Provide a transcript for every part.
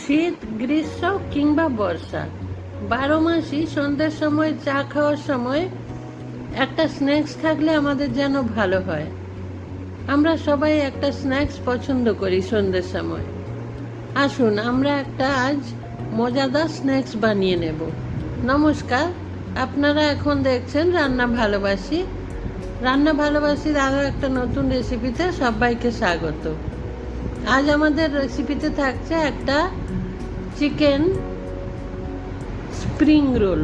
শীত, গ্রীষ্ম কিংবা বর্ষা, 12 মাসই সন্ধ্যের সময় চা খাওয়ার সময় একটা স্ন্যাক্স থাকলে আমাদের যেন ভালো হয়। আমরা সবাই একটা স্ন্যাক্স পছন্দ করি সন্ধ্যের সময়। আসুন আমরা একটা আজ মজাদার স্ন্যাক্স বানিয়ে নেব। নমস্কার, আপনারা এখন দেখছেন রান্না ভালোবাসি। রান্না ভালোবাসির আরও একটা নতুন রেসিপিতে সবাইকে স্বাগত। আজ আমাদের রেসিপিতে থাকছে একটা চিকেন স্প্রিং রোল।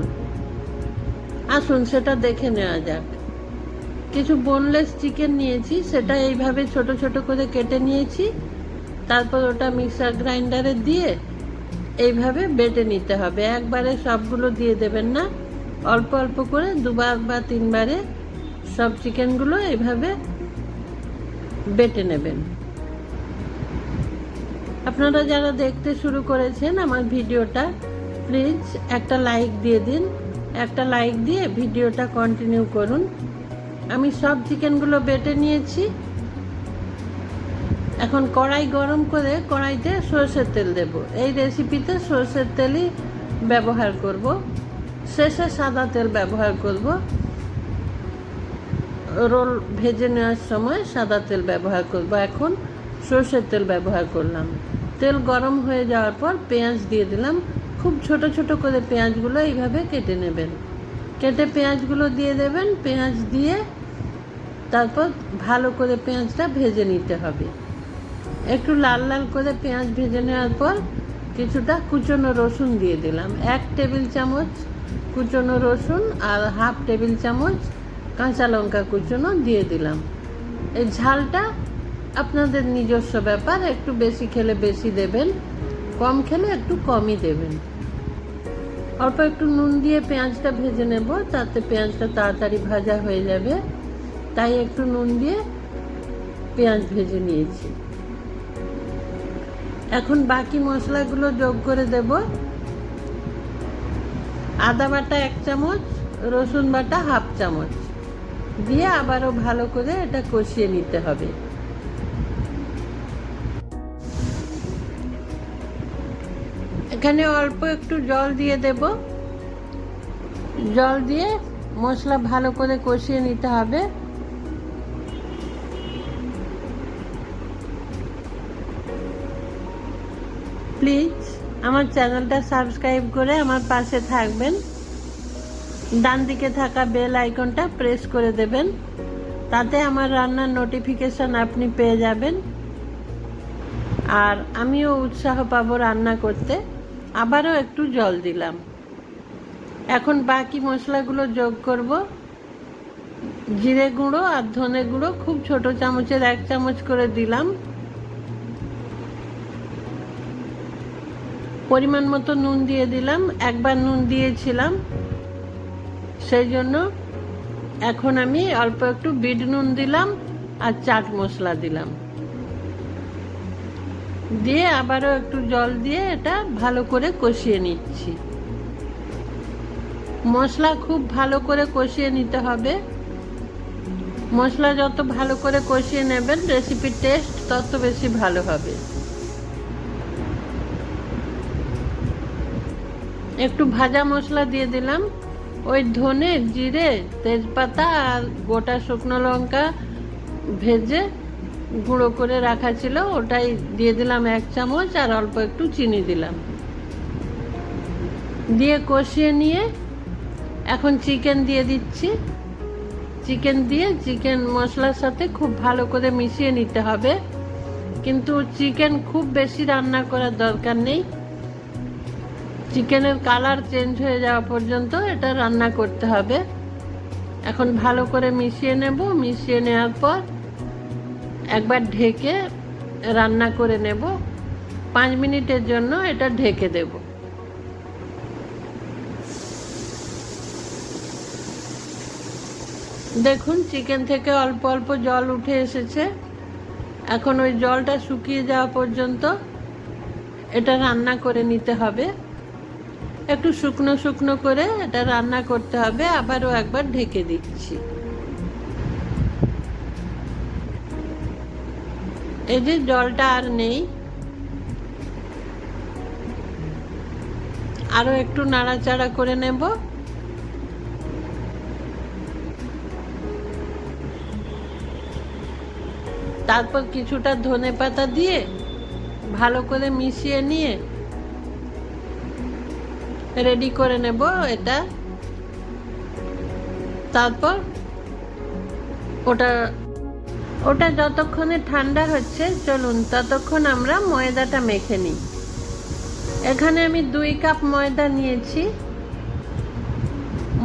আসুন সেটা দেখে নেওয়া যাক। কিছু বোনলেস চিকেন নিয়েছি, সেটা এইভাবে ছোট ছোট করে কেটে নিয়েছি। তারপর ওটা মিক্সার গ্রাইন্ডারে দিয়ে এইভাবে বেটে নিতে হবে। একবারে সবগুলো দিয়ে দেবেন না, অল্প অল্প করে 2বার বা 3বারে সব চিকেনগুলো এইভাবে বেটে নেবেন। আপনারা যারা দেখতে শুরু করেছেন আমার ভিডিওটা, প্লিজ একটা লাইক দিয়ে দিন। একটা লাইক দিয়ে ভিডিওটা কন্টিনিউ করুন। আমি সব চিকেনগুলো বেটে নিয়েছি। এখন কড়াই গরম করে কড়াইতে সরষের তেল দেব। এই রেসিপিতে সরষের তেলই ব্যবহার করব, শেষে সাদা তেল ব্যবহার করব। রোল ভেজে নেওয়ার সময় সাদা তেল ব্যবহার করব। এখন সরষের তেল ব্যবহার করলাম। তেল গরম হয়ে যাওয়ার পর পেঁয়াজ দিয়ে দিলাম। খুব ছোট ছোট করে পেঁয়াজগুলো এইভাবে কেটে নেবেন। কেটে পেঁয়াজগুলো দিয়ে দেবেন। পেঁয়াজ দিয়ে তারপর ভালো করে পেঁয়াজটা ভেজে নিতে হবে। একটু লাল লাল করে পেঁয়াজ ভেজে নেওয়ার পর কিছুটা কুচনো রসুন দিয়ে দিলাম। 1 টেবিল চামচ কুচনো রসুন আর 1/2 টেবিল চামচ কাঁচা লঙ্কা কুচনো দিয়ে দিলাম। এই ঝালটা আপনাদের নিজস্ব ব্যাপার, একটু বেশি খেলে বেশি দেবেন, কম খেলে একটু কমই দেবেন। অল্প একটু নুন দিয়ে পেঁয়াজটা ভেজে নেব, তাতে পেঁয়াজটা তাড়াতাড়ি ভাজা হয়ে যাবে। তাই একটু নুন দিয়ে পেঁয়াজ ভেজে নিয়েছি। এখন বাকি মশলাগুলো যোগ করে দেব। আদা বাটা 1 চামচ, রসুন বাটা 1/2 চামচ দিয়ে আবারও ভালো করে এটা কষিয়ে নিতে হবে। এখানে অল্প একটু জল দিয়ে দেব। জল দিয়ে মশলা ভালো করে কষিয়ে নিতে হবে। প্লিজ আমার চ্যানেলটা সাবস্ক্রাইব করে আমার পাশে থাকবেন। ডান দিকে থাকা বেল আইকনটা প্রেস করে দেবেন, তাতে আমার রান্নার নোটিফিকেশন আপনি পেয়ে যাবেন। আর আমিও উৎসাহ পাবো রান্না করতে। আবারও একটু জল দিলাম। এখন বাকি মশলাগুলো যোগ করব। জিরে গুঁড়ো আর ধনে গুঁড়ো খুব ছোট চামচের 1 চামচ করে দিলাম। পরিমাণ মতো নুন দিয়ে দিলাম। একবার নুন দিয়েছিলাম, সেই জন্য এখন আমি অল্প একটু বিট নুন দিলাম আর চাট মশলা দিলাম। দিয়ে আবারও একটু জল দিয়ে এটা ভালো করে কষিয়ে নিচ্ছি। মশলা খুব ভালো করে কষিয়ে নিতে হবে। মশলা যত ভালো করে কষিয়ে নেবেন রেসিপির টেস্ট তত বেশি ভালো হবে। একটু ভাজা মশলা দিয়ে দিলাম। ওই ধনে, জিরে, তেজপাতা আর গোটা শুকনো লঙ্কা ভেজে গুঁড়ো করে রাখা ছিল, ওটাই দিয়ে দিলাম 1 চামচ আর অল্প একটু চিনি দিলাম। দিয়ে কষিয়ে নিয়ে এখন চিকেন দিয়ে দিচ্ছি। চিকেন দিয়ে চিকেন মশলার সাথে খুব ভালো করে মিশিয়ে নিতে হবে। কিন্তু চিকেন খুব বেশি রান্না করার দরকার নেই। চিকেনের কালার চেঞ্জ হয়ে যাওয়া পর্যন্ত এটা রান্না করতে হবে। এখন ভালো করে মিশিয়ে নেব। মিশিয়ে নেওয়ার পর একবার ঢেকে রান্না করে নেব। 5 মিনিটের জন্য এটা ঢেকে দেব। দেখুন চিকেন থেকে অল্প অল্প জল উঠে এসেছে। এখন ওই জলটা শুকিয়ে যাওয়া পর্যন্ত এটা রান্না করে নিতে হবে। একটু শুকনো শুকনো করে এটা রান্না করতে হবে। আবারও একবার ঢেকে দিচ্ছি। এই যে জলটা আর নেই। আরও একটু নাড়াচাড়া করে নেব। তারপর কিছুটা ধনেপাতা দিয়ে ভালো করে মিশিয়ে নিয়ে রেডি করে নেব এটা। তারপর ওটা ওটা যতক্ষণে ঠান্ডা হচ্ছে, চলুন ততক্ষণ আমরা ময়দাটা মেখে নিই। এখানে আমি 2 কাপ ময়দা নিয়েছি।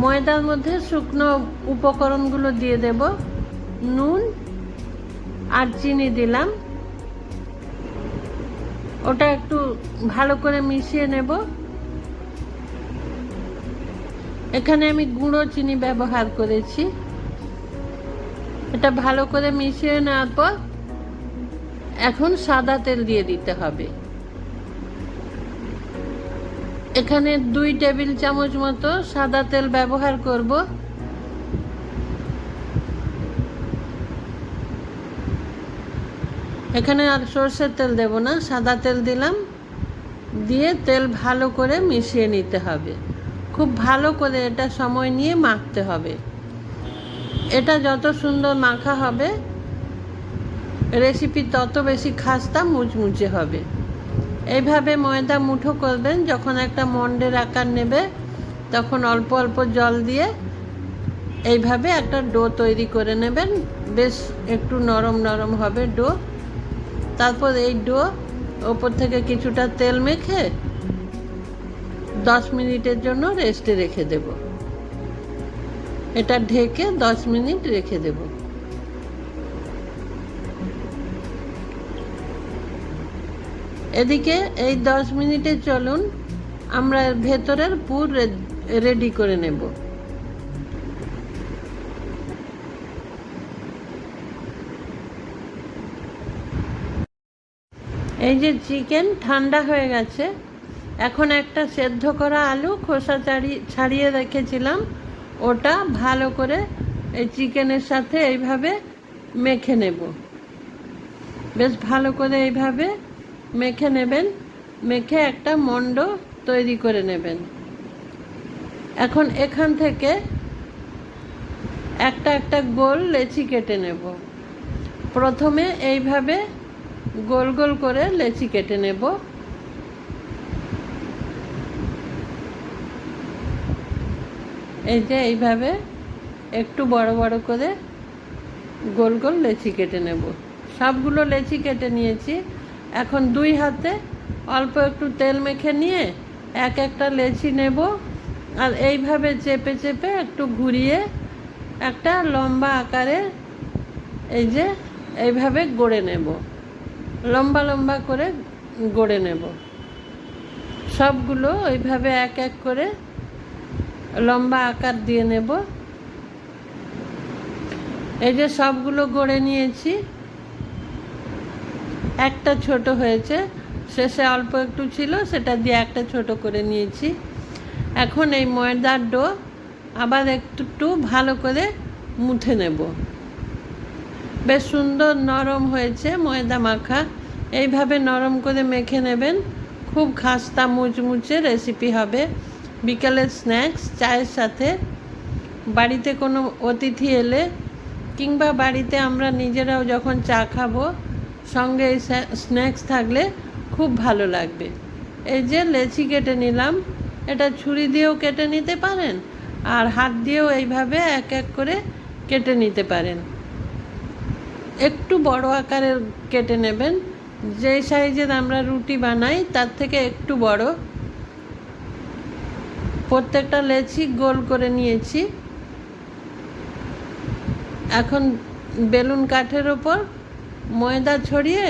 ময়দার মধ্যে শুকনো উপকরণগুলো দিয়ে দেব। নুন আর চিনি দিলাম। ওটা একটু ভালো করে মিশিয়ে নেব। এখানে আমি গুঁড়ো চিনি ব্যবহার করেছি। এটা ভালো করে মিশিয়ে নেওয়ার পর এখন সাদা তেল দিয়ে দিতে হবে। এখানে 2 টেবিল চামচ মতো সাদা তেল ব্যবহার করব। এখানে আর সরষের তেল দেব না, সাদা তেল দিলাম। দিয়ে তেল ভালো করে মিশিয়ে নিতে হবে। খুব ভালো করে এটা সময় নিয়ে মাখতে হবে। এটা যত সুন্দর মাখা হবে রেসিপি তত বেশি খাস্তা মুচমুচে হবে। এইভাবে ময়দা মুঠো করবেন। যখন একটা মন্ডের আকার নেবে তখন অল্প অল্প জল দিয়ে এইভাবে একটা ডো তৈরি করে নেবেন। বেশ একটু নরম নরম হবে ডো। তারপর এই ডো ওপর থেকে কিছুটা তেল মেখে 10 মিনিটের জন্য রেস্টে রেখে দেব। এটা ঢেকে 10 মিনিট রেখে দেব। এদিকে এই 10 মিনিটে চলুন আমরা ভেতরের পুর রেডি করে নেব। এই যে চিকেন ঠান্ডা হয়ে গেছে। এখন একটা সেদ্ধ করা আলু খোসা ছাড়িয়ে রেখেছিলাম, ওটা ভালো করে এই চিকেনের সাথে এইভাবে মেখে নেব। বেশ ভালো করে এইভাবে মেখে নেবেন। মেখে একটা মণ্ড তৈরি করে নেবেন। এখন এখান থেকে একটা একটা গোল লেচি কেটে নেব। প্রথমে এইভাবে গোল গোল করে লেচি কেটে নেব। এই যে এইভাবে একটু বড় বড় করে গোল গোল লেচি কেটে নেব। সবগুলো লেচি কেটে নিয়েছি। এখন 2 হাতে অল্প একটু তেল মেখে নিয়ে এক একটা লেচি নেব। আর এইভাবে চেপে চেপে একটু ঘুরিয়ে একটা লম্বা আকারে এই যে এইভাবে গড়ে নেব। লম্বা লম্বা করে গড়ে নেব। সবগুলো ওইভাবে এক এক করে লম্বা আকার দিয়ে নেব। এই যে সবগুলো গড়ে নিয়েছি। একটা ছোট হয়েছে, শেষে অল্প একটু ছিল, সেটা দিয়ে একটা ছোট করে নিয়েছি। এখন এই ময়দার ডো আবার একটু ভালো করে মুঠে নেব। বেশ সুন্দর নরম হয়েছে ময়দা মাখা। এইভাবে নরম করে মেখে নেবেন। খুব খাস্তা মুচমুচে রেসিপি হবে। বিকালের স্ন্যাক্স চায়ের সাথে, বাড়িতে কোনো অতিথি এলে কিংবা বাড়িতে আমরা নিজেরাও যখন চা খাবো সঙ্গে এই স্ন্যাক্স থাকলে খুব ভালো লাগবে। এই যে লেচি কেটে নিলাম। এটা ছুরি দিয়েও কেটে নিতে পারেন আর হাত দিয়েও এইভাবে এক এক করে কেটে নিতে পারেন। একটু বড় আকারের কেটে নেবেন। যেই সাইজের আমরা রুটি বানাই তার থেকে একটু বড়। প্রত্যেকটা লেচি গোল করে নিয়েছি। এখন বেলুন কাঠের ওপর ময়দা ছড়িয়ে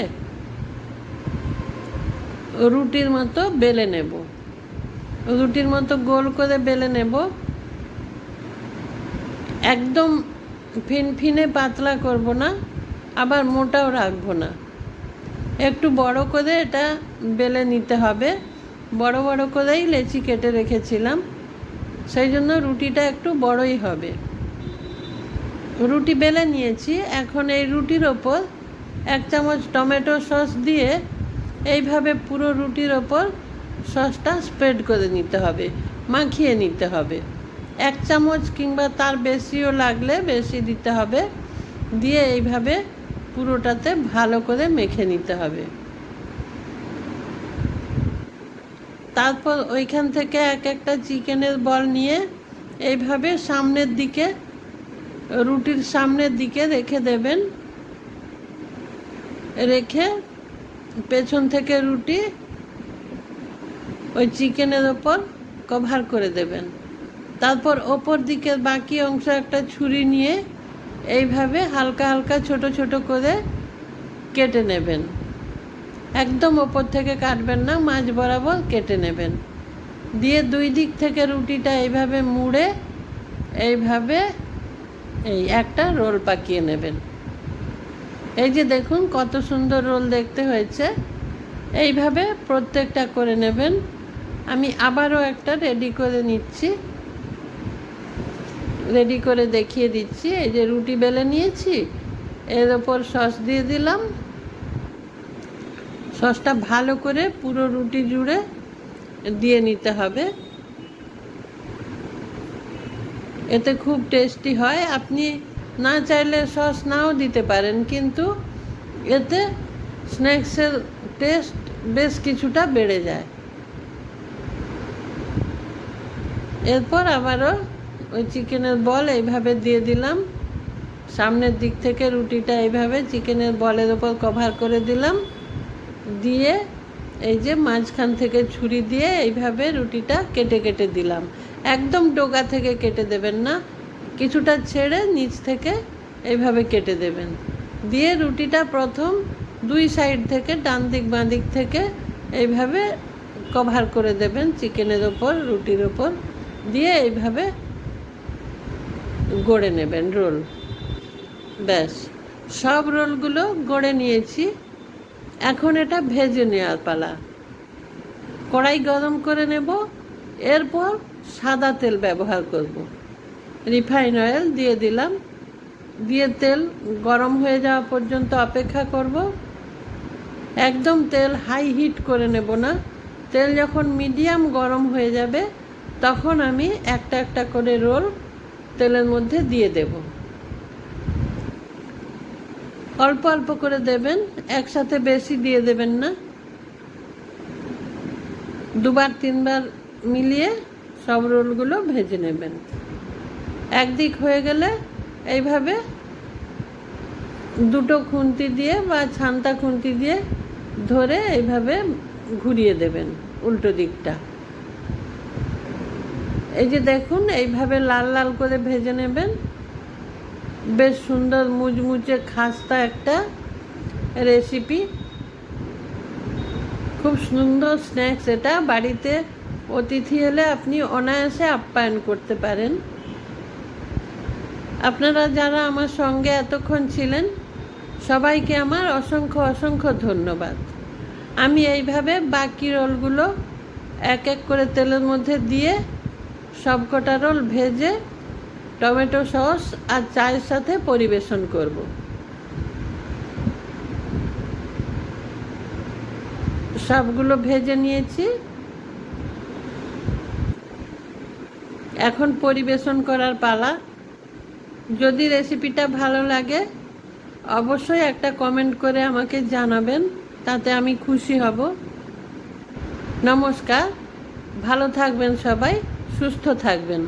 রুটির মতো বেলে নেব। রুটির মতো গোল করে বেলে নেব। একদম ফিনফিনে পাতলা করব না, আবার মোটাও রাখবো না। একটু বড় করে এটা বেলে নিতে হবে। বড় বড় করেই লেচি কেটে রেখেছিলাম, সেই জন্য রুটিটা একটু বড়ই হবে। রুটি বেলে নিয়েছি। এখন এই রুটির ওপর 1 চামচ টমেটো সস দিয়ে এইভাবে পুরো রুটির ওপর সসটা স্প্রেড করে নিতে হবে, মাখিয়ে নিতে হবে। 1 চামচ কিংবা তার বেশিও লাগলে বেশি দিতে হবে। দিয়ে এইভাবে পুরোটাতে ভালো করে মেখে নিতে হবে। তারপর ওইখান থেকে এক একটা চিকেনের বল নিয়ে এইভাবে সামনের দিকে, রুটির সামনের দিকে রেখে দেবেন। রেখে পেছন থেকে রুটি ওই চিকেনের ওপর কভার করে দেবেন। তারপর ওপর দিকের বাকি অংশ একটা ছুরি নিয়ে এইভাবে হালকা হালকা ছোট ছোট করে কেটে নেবেন। একদম ওপর থেকে কাটবেন না, মাঝ বরাবর কেটে নেবেন। দিয়ে 2 দিক থেকে রুটিটা এইভাবে মুড়ে এইভাবে এই একটা রোল পাকিয়ে নেবেন। এই যে দেখুন কত সুন্দর রোল দেখতে হয়েছে। এইভাবে প্রত্যেকটা করে নেবেন। আমি আবারও একটা রেডি করে নিচ্ছি, রেডি করে দেখিয়ে দিচ্ছি। এই যে রুটি বেলে নিয়েছি, এর ওপর সস দিয়ে দিলাম। সসটা ভালো করে পুরো রুটি জুড়ে দিয়ে নিতে হবে, এতে খুব টেস্টি হয়। আপনি না চাইলে সস নাও দিতে পারেন, কিন্তু এতে স্ন্যাক্সের টেস্ট বেশ কিছুটা বেড়ে যায়। এরপর আবারও ওই চিকেনের বল এইভাবে দিয়ে দিলাম। সামনের দিক থেকে রুটিটা এইভাবে চিকেনের বলের ওপর কভার করে দিলাম। দিয়ে এই যে মাঝখান থেকে ছুরি দিয়ে এইভাবে রুটিটা কেটে কেটে দিলাম। একদম ডগা থেকে কেটে দেবেন না, কিছুটা ছেড়ে নিচ থেকে এইভাবে কেটে দেবেন। দিয়ে রুটিটা প্রথম 2 সাইড থেকে, ডান দিক বাঁ দিক থেকে এইভাবে কভার করে দেবেন চিকেনের ওপর, রুটির ওপর দিয়ে এইভাবে গড়ে নেবেন রোল। ব্যাস, সব রোলগুলো গড়ে নিয়েছি। এখন এটা ভেজে নেওয়ার পালা। কড়াই গরম করে নেব, এরপর সাদা তেল ব্যবহার করব। রিফাইন অয়েল দিয়ে দিলাম। দিয়ে তেল গরম হয়ে যাওয়া পর্যন্ত অপেক্ষা করব। একদম তেল হাই হিট করে নেব না। তেল যখন মিডিয়াম গরম হয়ে যাবে তখন আমি একটা একটা করে রোল তেলের মধ্যে দিয়ে দেব। অল্প অল্প করে দেবেন, একসাথে বেশি দিয়ে দেবেন না। 2বার 3বার মিলিয়ে সব রোলগুলো ভেজে নেবেন। একদিক হয়ে গেলে এইভাবে 2টো খুন্তি দিয়ে বা ছান্তা খুন্তি দিয়ে ধরে এইভাবে ঘুরিয়ে দেবেন উল্টো দিকটা। এই যে দেখুন এইভাবে লাল লাল করে ভেজে নেবেন। বেশ সুন্দর মুচমুচে খাস্তা একটা রেসিপি, খুব সুন্দর স্ন্যাক্স। এটা বাড়িতে অতিথি এলে আপনি অনায়াসে আপ্যায়ন করতে পারেন। আপনারা যারা আমার সঙ্গে এতক্ষণ ছিলেন সবাইকে আমার অসংখ্য অসংখ্য ধন্যবাদ। আমি এইভাবে বাকি রোলগুলো এক এক করে তেলের মধ্যে দিয়ে সবকটা রোল ভেজে টমেটো সস আর চায়ের সাথে পরিবেশন করব। সবগুলো ভেজে নিয়েছি, এখন পরিবেশন করার পালা। যদি রেসিপিটা ভালো লাগে অবশ্যই একটা কমেন্ট করে আমাকে জানাবেন, তাতে আমি খুশি হব। নমস্কার, ভালো থাকবেন সবাই, সুস্থ থাকবেন।